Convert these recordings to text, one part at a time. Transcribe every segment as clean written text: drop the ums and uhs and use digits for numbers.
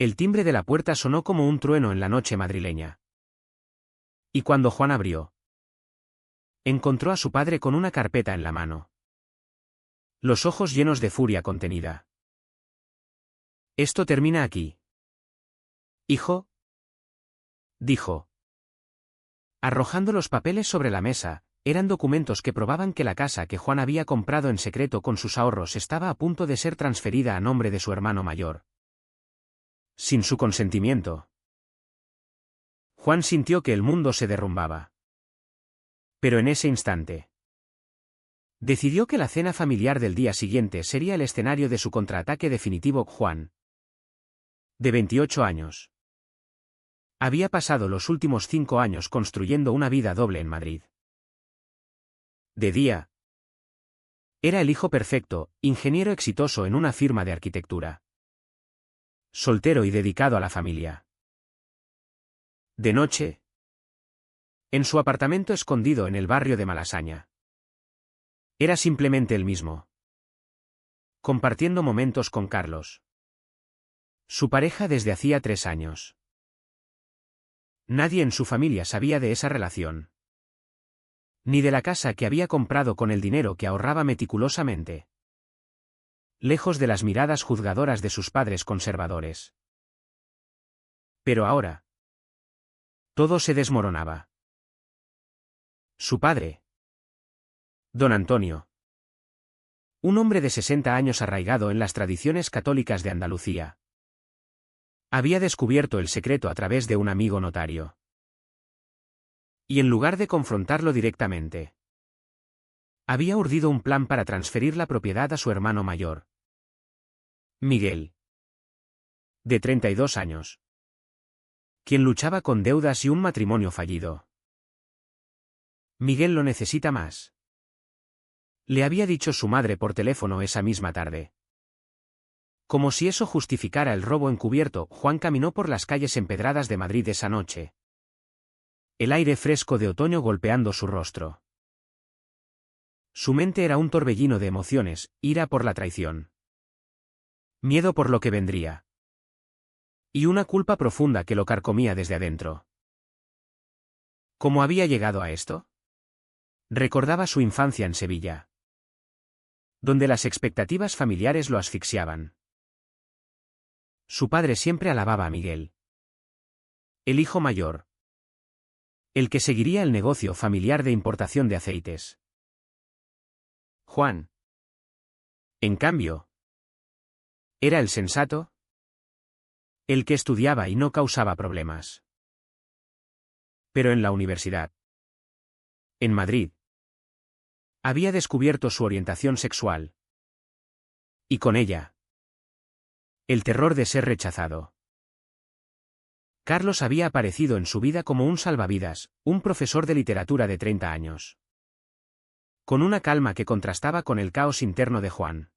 El timbre de la puerta sonó como un trueno en la noche madrileña. Y cuando Juan abrió, encontró a su padre con una carpeta en la mano. Los ojos llenos de furia contenida. «Esto termina aquí. Hijo», dijo. Arrojando los papeles sobre la mesa, eran documentos que probaban que la casa que Juan había comprado en secreto con sus ahorros estaba a punto de ser transferida a nombre de su hermano mayor. Sin su consentimiento. Juan sintió que el mundo se derrumbaba. Pero en ese instante, decidió que la cena familiar del día siguiente sería el escenario de su contraataque definitivo. Juan, de 28 años, había pasado los últimos 5 años construyendo una vida doble en Madrid. De día, era el hijo perfecto, ingeniero exitoso en una firma de arquitectura. Soltero y dedicado a la familia. De noche, en su apartamento escondido en el barrio de Malasaña. Era simplemente el mismo. Compartiendo momentos con Carlos, su pareja desde hacía 3 años. Nadie en su familia sabía de esa relación. Ni de la casa que había comprado con el dinero que ahorraba meticulosamente. Lejos de las miradas juzgadoras de sus padres conservadores. Pero ahora, todo se desmoronaba. Su padre, don Antonio, un hombre de 60 años arraigado en las tradiciones católicas de Andalucía, había descubierto el secreto a través de un amigo notario. Y en lugar de confrontarlo directamente, había urdido un plan para transferir la propiedad a su hermano mayor, Miguel, de 32 años, quien luchaba con deudas y un matrimonio fallido. Miguel lo necesita más, le había dicho su madre por teléfono esa misma tarde. Como si eso justificara el robo encubierto, Juan caminó por las calles empedradas de Madrid esa noche. El aire fresco de otoño golpeando su rostro. Su mente era un torbellino de emociones, ira por la traición. Miedo por lo que vendría. Y una culpa profunda que lo carcomía desde adentro. ¿Cómo había llegado a esto? Recordaba su infancia en Sevilla, donde las expectativas familiares lo asfixiaban. Su padre siempre alababa a Miguel, el hijo mayor, el que seguiría el negocio familiar de importación de aceites. Juan, en cambio, era el sensato, el que estudiaba y no causaba problemas. Pero en la universidad, en Madrid, había descubierto su orientación sexual. Y con ella, el terror de ser rechazado. Carlos había aparecido en su vida como un salvavidas, un profesor de literatura de 30 años. Con una calma que contrastaba con el caos interno de Juan.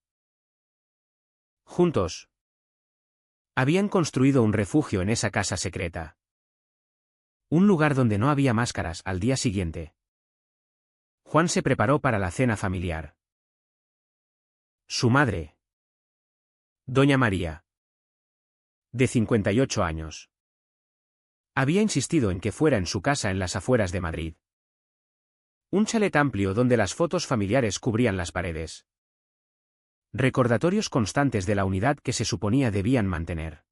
Juntos, habían construido un refugio en esa casa secreta. Un lugar donde no había máscaras. Al día siguiente, Juan se preparó para la cena familiar. Su madre, doña María, de 58 años, había insistido en que fuera en su casa en las afueras de Madrid. Un chalet amplio donde las fotos familiares cubrían las paredes. Recordatorios constantes de la unidad que se suponía debían mantener.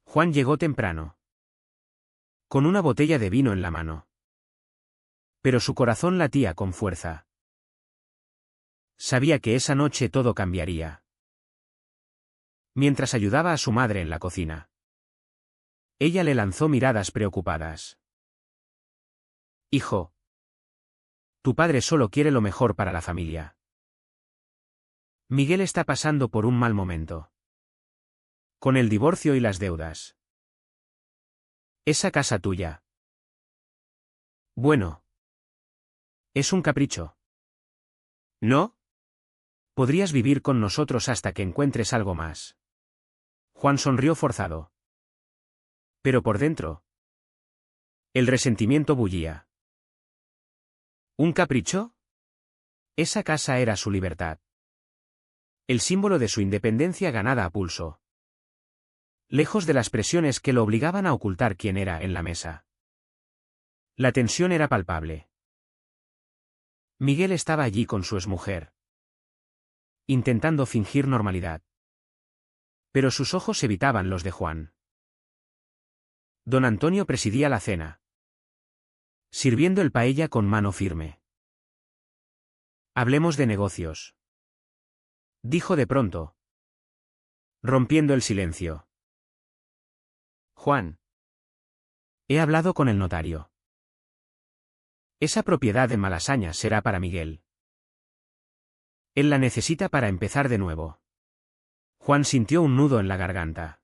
Juan llegó temprano, con una botella de vino en la mano. Pero su corazón latía con fuerza. Sabía que esa noche todo cambiaría. Mientras ayudaba a su madre en la cocina, ella le lanzó miradas preocupadas. Hijo, tu padre solo quiere lo mejor para la familia. Miguel está pasando por un mal momento. Con el divorcio y las deudas. Esa casa tuya. Bueno. Es un capricho. ¿No? Podrías vivir con nosotros hasta que encuentres algo más. Juan sonrió forzado. Pero por dentro, el resentimiento bullía. ¿Un capricho? Esa casa era su libertad. El símbolo de su independencia ganada a pulso. lejos de las presiones que lo obligaban a ocultar quién era en la mesa. La tensión era palpable. Miguel estaba allí con su exmujer, intentando fingir normalidad. Pero sus ojos evitaban los de Juan. Don Antonio presidía la cena, sirviendo el paella con mano firme. Hablemos de negocios, dijo de pronto, rompiendo el silencio. Juan. He hablado con el notario. Esa propiedad en Malasaña será para Miguel. Él la necesita para empezar de nuevo. Juan sintió un nudo en la garganta.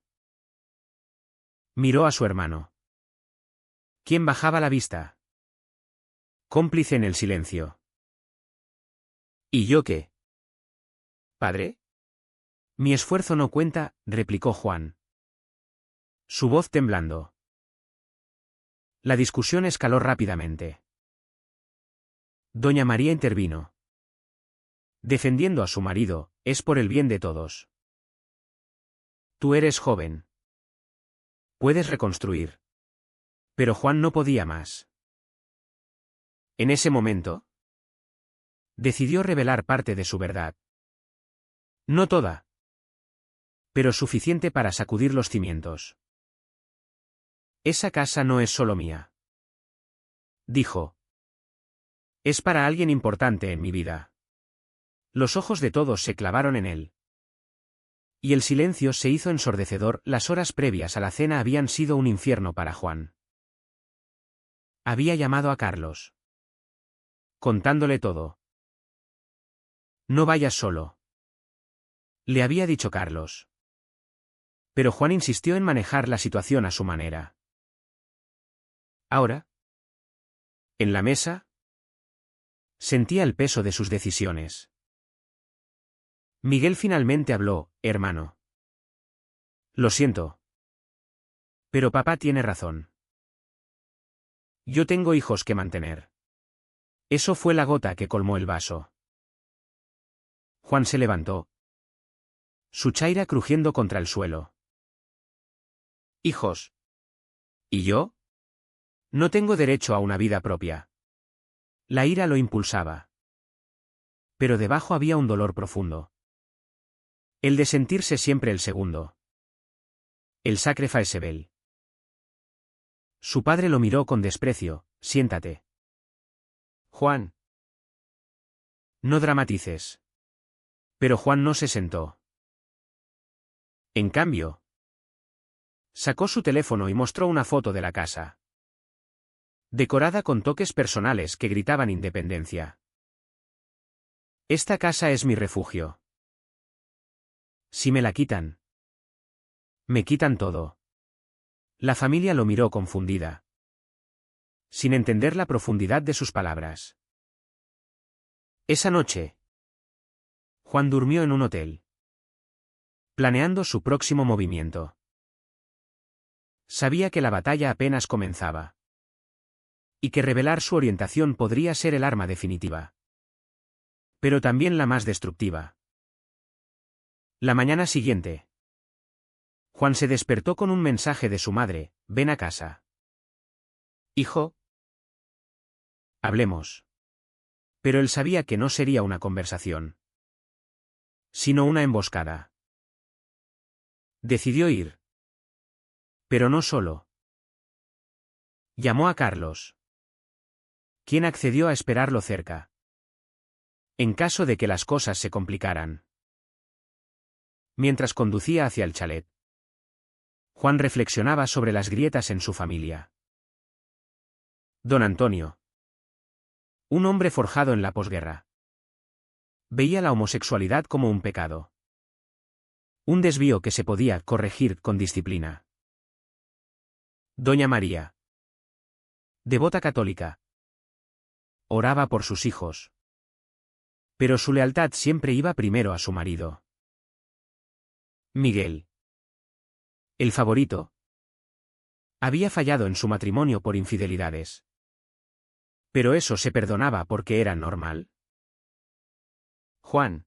Miró a su hermano. ¿Quién bajaba la vista? Cómplice en el silencio. ¿Y yo qué? ¿Padre? Mi esfuerzo no cuenta, replicó Juan, su voz temblando. La discusión escaló rápidamente. Doña María intervino. Defendiendo a su marido, es por el bien de todos. Tú eres joven. Puedes reconstruir. Pero Juan no podía más. En ese momento, decidió revelar parte de su verdad. No toda, pero suficiente para sacudir los cimientos. Esa casa no es solo mía, dijo. Es para alguien importante en mi vida. Los ojos de todos se clavaron en él. Y el silencio se hizo ensordecedor. Las horas previas a la cena habían sido un infierno para Juan. Había llamado a Carlos, contándole todo. No vayas solo, le había dicho Carlos. Pero Juan insistió en manejar la situación a su manera. Ahora, en la mesa, sentía el peso de sus decisiones. Miguel finalmente habló: hermano. Lo siento. Pero papá tiene razón. Yo tengo hijos que mantener. Eso fue la gota que colmó el vaso. Juan se levantó, su chaira crujiendo contra el suelo. ¿Hijos? ¿Y yo? No tengo derecho a una vida propia. La ira lo impulsaba. Pero debajo había un dolor profundo. El de sentirse siempre el segundo. El sacrificable. Su padre lo miró con desprecio: siéntate. Juan. No dramatices. Pero Juan no se sentó. En cambio, sacó su teléfono y mostró una foto de la casa, decorada con toques personales que gritaban independencia. Esta casa es mi refugio. Si me la quitan, me quitan todo. La familia lo miró confundida, sin entender la profundidad de sus palabras. Esa noche, Juan durmió en un hotel, planeando su próximo movimiento. Sabía que la batalla apenas comenzaba, y que revelar su orientación podría ser el arma definitiva, pero también la más destructiva. La mañana siguiente, Juan se despertó con un mensaje de su madre: ven a casa. Hijo, hablemos. Pero él sabía que no sería una conversación, sino una emboscada. Decidió ir. Pero no solo. Llamó a Carlos, quien accedió a esperarlo cerca, en caso de que las cosas se complicaran. Mientras conducía hacia el chalet, Juan reflexionaba sobre las grietas en su familia. Don Antonio, un hombre forjado en la posguerra, veía la homosexualidad como un pecado, un desvío que se podía corregir con disciplina. Doña María, devota católica, oraba por sus hijos, pero su lealtad siempre iba primero a su marido. Miguel, el favorito, había fallado en su matrimonio por infidelidades. Pero eso se perdonaba porque era normal. Juan,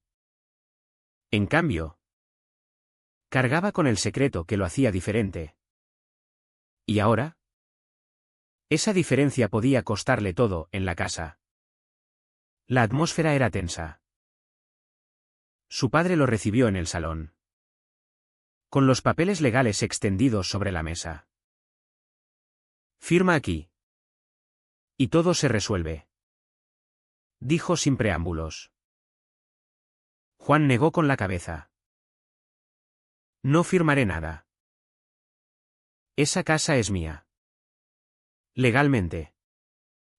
en cambio, Cargaba con el secreto que lo hacía diferente. ¿Y ahora? Esa diferencia podía costarle todo en la casa. La atmósfera era tensa. Su padre lo recibió en el salón, con los papeles legales extendidos sobre la mesa. Firma aquí. Y todo se resuelve, dijo sin preámbulos. Juan negó con la cabeza. No firmaré nada. Esa casa es mía. Legalmente.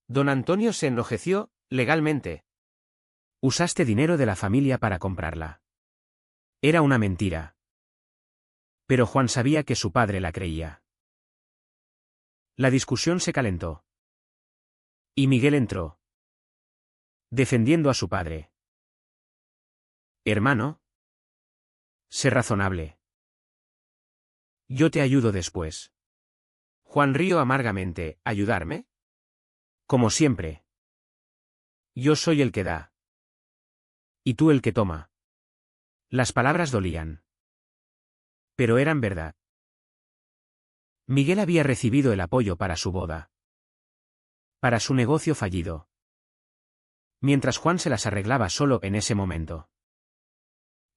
Don Antonio se enrojeció. Legalmente. Usaste dinero de la familia para comprarla. Era una mentira. Pero Juan sabía que su padre la creía. La discusión se calentó. Y Miguel entró, defendiendo a su padre. Hermano. Sé razonable. Yo te ayudo después. Juan rió amargamente. ¿Ayudarme? Como siempre. Yo soy el que da. Y tú el que toma. Las palabras dolían. Pero eran verdad. Miguel había recibido el apoyo para su boda. Para su negocio fallido. Mientras Juan se las arreglaba solo en ese momento.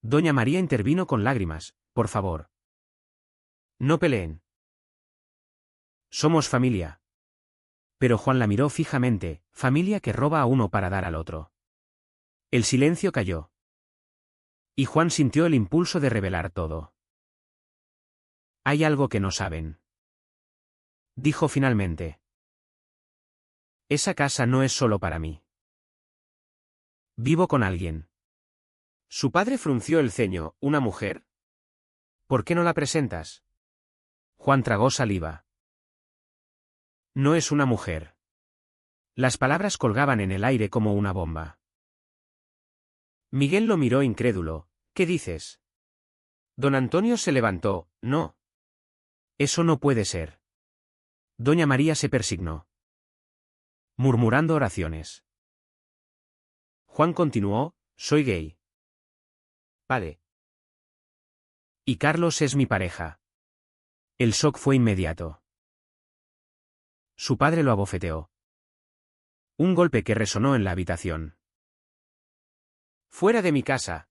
Doña María intervino con lágrimas. Por favor. No peleen. Somos familia. Pero Juan la miró fijamente, familia que roba a uno para dar al otro. El silencio cayó. Y Juan sintió el impulso de revelar todo. Hay algo que no saben. Dijo finalmente. Esa casa no es solo para mí. Vivo con alguien. Su padre frunció el ceño. ¿Una mujer? ¿Por qué no la presentas? Juan tragó saliva. No es una mujer. Las palabras colgaban en el aire como una bomba. Miguel lo miró incrédulo. ¿Qué dices? Don Antonio se levantó. No. Eso no puede ser. Doña María se persignó, murmurando oraciones. Juan continuó, soy gay. Vale. Y Carlos es mi pareja. El shock fue inmediato. Su padre lo abofeteó. Un golpe que resonó en la habitación. ¡Fuera de mi casa!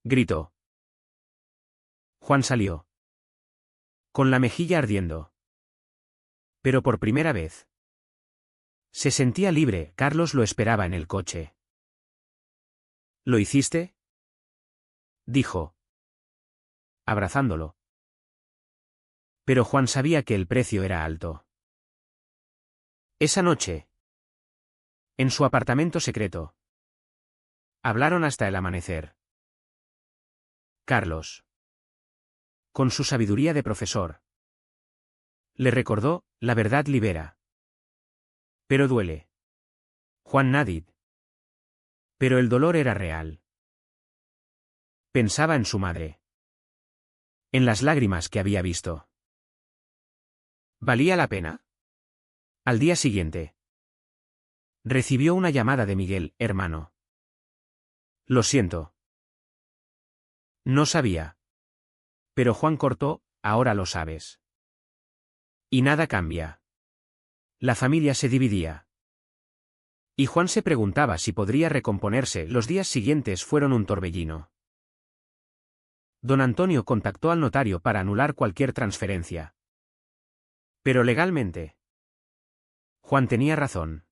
Gritó. Juan salió, con la mejilla ardiendo. Pero por primera vez. Se sentía libre. Carlos lo esperaba en el coche. ¿Lo hiciste? Dijo, abrazándolo. Pero Juan sabía que el precio era alto. Esa noche, en su apartamento secreto, hablaron hasta el amanecer. Carlos, con su sabiduría de profesor, le recordó, la verdad libera. Pero duele. Juan Nadid. Pero el dolor era real. Pensaba en su madre. En las lágrimas que había visto. ¿Valía la pena? Al día siguiente. Recibió una llamada de Miguel, hermano. Lo siento. No sabía. Pero Juan cortó, ahora lo sabes. Y nada cambia. La familia se dividía. Y Juan se preguntaba si podría recomponerse. Los días siguientes fueron un torbellino. Don Antonio contactó al notario para anular cualquier transferencia. Pero legalmente. Juan tenía razón.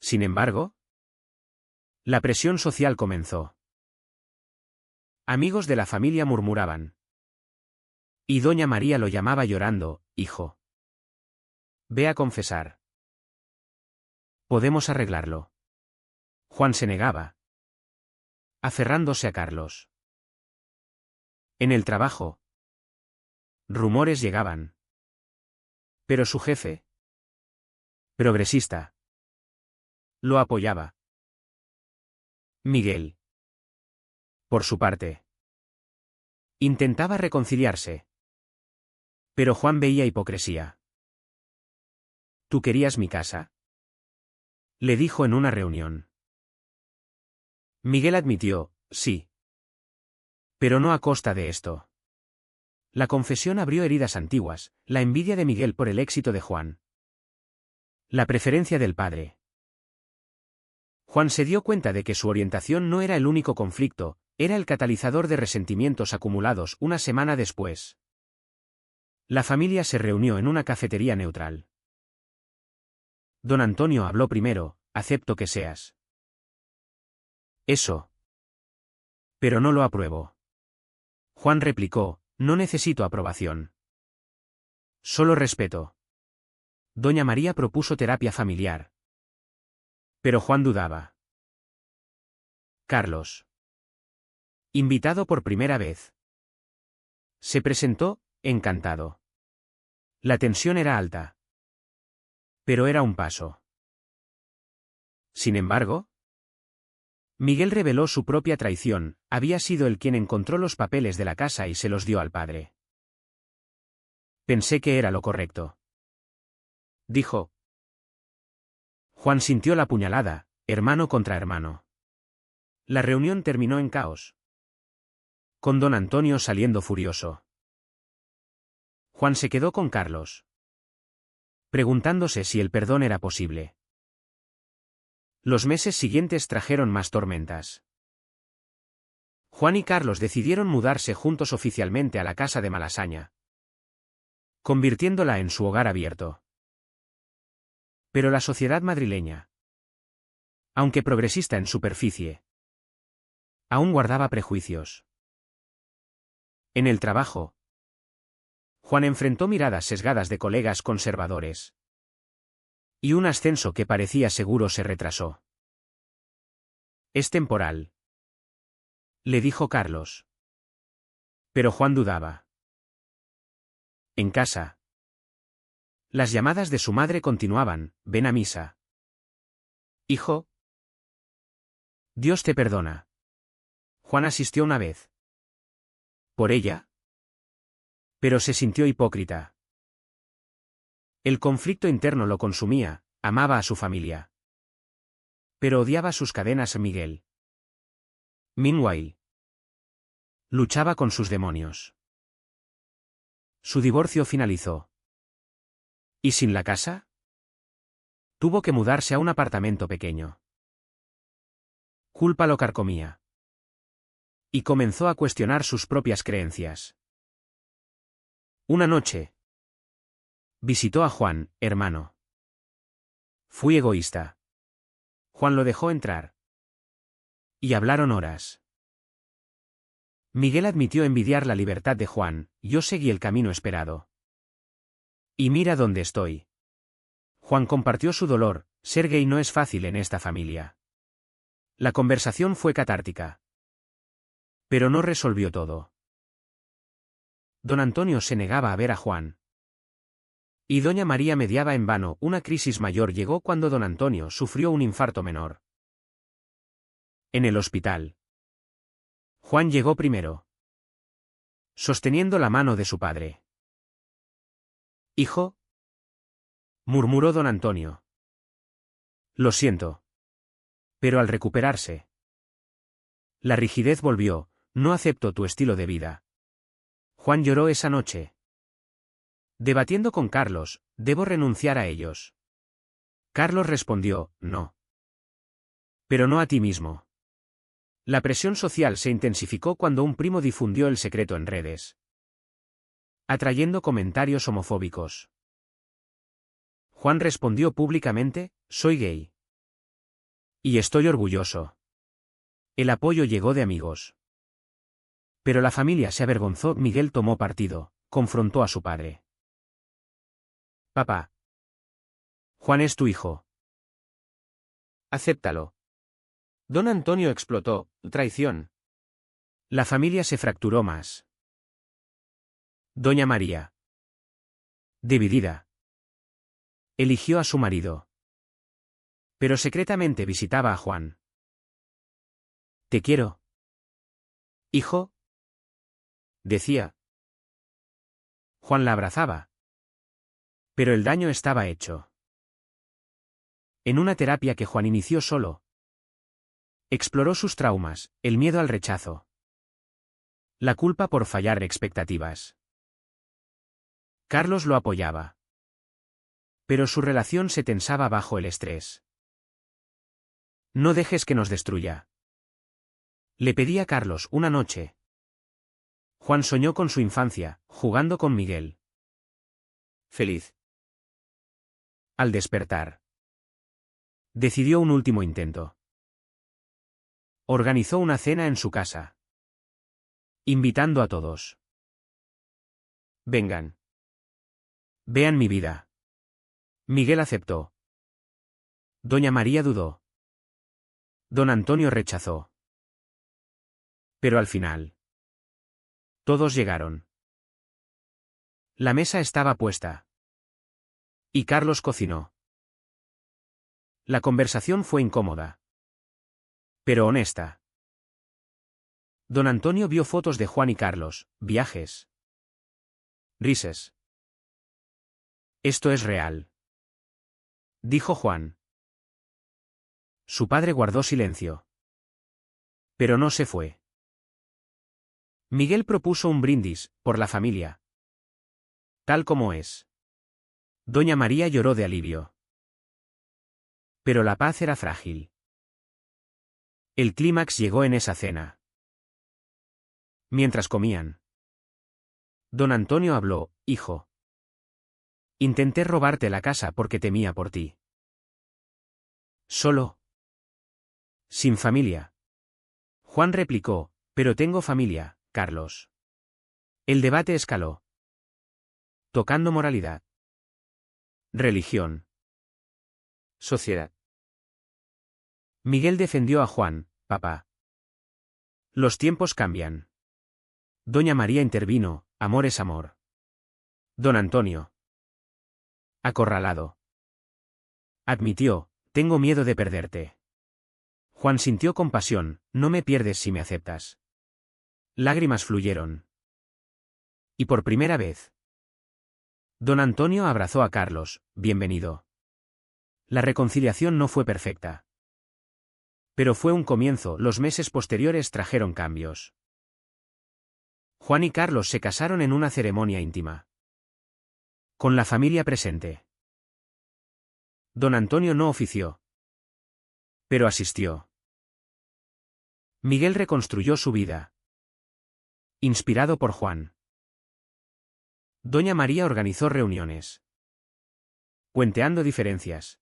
Sin embargo, la presión social comenzó. Amigos de la familia murmuraban. Y doña María lo llamaba llorando, hijo. Ve a confesar. Podemos arreglarlo. Juan se negaba, aferrándose a Carlos. En el trabajo. Rumores llegaban. Pero su jefe, progresista, lo apoyaba. Miguel, por su parte, intentaba reconciliarse. Pero Juan veía hipocresía. ¿Tú querías mi casa? Le dijo en una reunión. Miguel admitió, sí. Pero no a costa de esto. La confesión abrió heridas antiguas, la envidia de Miguel por el éxito de Juan. La preferencia del padre. Juan se dio cuenta de que su orientación no era el único conflicto, era el catalizador de resentimientos acumulados una semana después. La familia se reunió en una cafetería neutral. Don Antonio habló primero: acepto que seas eso. Pero no lo apruebo. Juan replicó: no necesito aprobación. Solo respeto. Doña María propuso terapia familiar. Pero Juan dudaba. Carlos. Invitado por primera vez. Se presentó, encantado. La tensión era alta. Pero era un paso. Sin embargo, Miguel reveló su propia traición: había sido él quien encontró los papeles de la casa y se los dio al padre. Pensé que era lo correcto, dijo. Juan sintió la puñalada, hermano contra hermano. La reunión terminó en caos, con don Antonio saliendo furioso. Juan se quedó con Carlos, preguntándose si el perdón era posible. Los meses siguientes trajeron más tormentas. Juan y Carlos decidieron mudarse juntos oficialmente a la casa de Malasaña, convirtiéndola en su hogar abierto. Pero la sociedad madrileña, aunque progresista en superficie, aún guardaba prejuicios. En el trabajo, Juan enfrentó miradas sesgadas de colegas conservadores. Y un ascenso que parecía seguro se retrasó. Es temporal, le dijo Carlos. Pero Juan dudaba. En casa, las llamadas de su madre continuaban: ven a misa. Hijo. Dios te perdona. Juan asistió una vez. ¿Por ella? Pero se sintió hipócrita. El conflicto interno lo consumía: amaba a su familia, pero odiaba sus cadenas a Miguel. Meanwhile, luchaba con sus demonios. Su divorcio finalizó. ¿Y sin la casa? Tuvo que mudarse a un apartamento pequeño. Culpa lo carcomía. Y comenzó a cuestionar sus propias creencias. Una noche, visitó a Juan: hermano. Fui egoísta. Juan lo dejó entrar. Y hablaron horas. Miguel admitió envidiar la libertad de Juan: yo seguí el camino esperado. Y mira dónde estoy. Juan compartió su dolor: ser gay no es fácil en esta familia. La conversación fue catártica. Pero no resolvió todo. Don Antonio se negaba a ver a Juan. Y doña María mediaba en vano. Una crisis mayor llegó cuando don Antonio sufrió un infarto menor. En el hospital, Juan llegó primero, sosteniendo la mano de su padre. Hijo, murmuró don Antonio. Lo siento. Pero al recuperarse, la rigidez volvió: no acepto tu estilo de vida. Juan lloró esa noche, debatiendo con Carlos: ¿debo renunciar a ellos? Carlos respondió: no. Pero no a ti mismo. La presión social se intensificó cuando un primo difundió el secreto en redes, atrayendo comentarios homofóbicos. Juan respondió públicamente: soy gay. Y estoy orgulloso. El apoyo llegó de amigos. Pero la familia se avergonzó. Miguel tomó partido, confrontó a su padre. Papá. Juan es tu hijo. Acéptalo. Don Antonio explotó: traición. La familia se fracturó más. Doña María, dividida, eligió a su marido. Pero secretamente visitaba a Juan. Te quiero, hijo, decía. Juan la abrazaba. Pero el daño estaba hecho. En una terapia que Juan inició solo, exploró sus traumas: el miedo al rechazo, La culpa por fallar expectativas. Carlos lo apoyaba. Pero su relación se tensaba bajo el estrés. No dejes que nos destruya. Le pedí a Carlos una noche. Juan soñó con su infancia, jugando con Miguel. Feliz. Al despertar, decidió un último intento. Organizó una cena en su casa, invitando a todos. Vengan. Vean mi vida. Miguel aceptó. Doña María dudó. Don Antonio rechazó. Pero al final, todos llegaron. La mesa estaba puesta. Y Carlos cocinó. La conversación fue incómoda, pero honesta. Don Antonio vio fotos de Juan y Carlos, viajes, risas. Esto es real, dijo Juan. Su padre guardó silencio. Pero no se fue. Miguel propuso un brindis, por la familia. Tal como es. Doña María lloró de alivio. Pero la paz era frágil. El clímax llegó en esa cena. Mientras comían. Don Antonio habló: hijo. Intenté robarte la casa porque temía por ti. Solo. Sin familia. Juan replicó: pero tengo familia, Carlos. El debate escaló. Tocando moralidad. Religión. Sociedad. Miguel defendió a Juan: papá. Los tiempos cambian. Doña María intervino: amor es amor. Don Antonio. Acorralado. Admitió: tengo miedo de perderte. Juan sintió compasión: no me pierdes si me aceptas. Lágrimas fluyeron. Y por primera vez, Don Antonio abrazó a Carlos: bienvenido. La reconciliación no fue perfecta. Pero fue un comienzo. Los meses posteriores trajeron cambios. Juan y Carlos se casaron en una ceremonia íntima, con la familia presente. Don Antonio no ofició, pero asistió. Miguel reconstruyó su vida, inspirado por Juan. Doña María organizó reuniones, puenteando diferencias.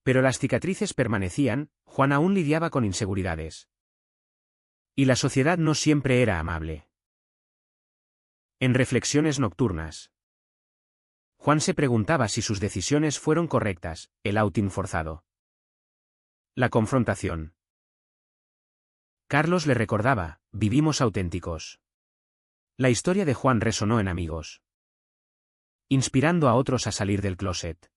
Pero las cicatrices permanecían. Juan aún lidiaba con inseguridades. Y la sociedad no siempre era amable. En reflexiones nocturnas, Juan se preguntaba si sus decisiones fueron correctas: el outing forzado, la confrontación. Carlos le recordaba: vivimos auténticos. La historia de Juan resonó en amigos, inspirando a otros a salir del closet.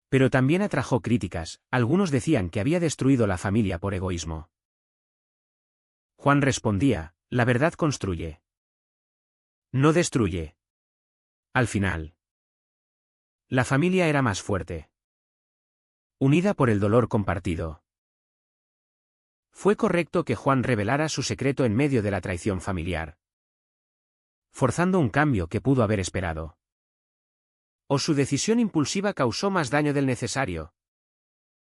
Pero también atrajo críticas. Algunos decían que había destruido la familia por egoísmo. Juan respondía: la verdad construye, no destruye. Al final, la familia era más fuerte, unida por el dolor compartido. Fue correcto que Juan revelara su secreto en medio de la traición familiar, forzando un cambio que pudo haber esperado. ¿O su decisión impulsiva causó más daño del necesario?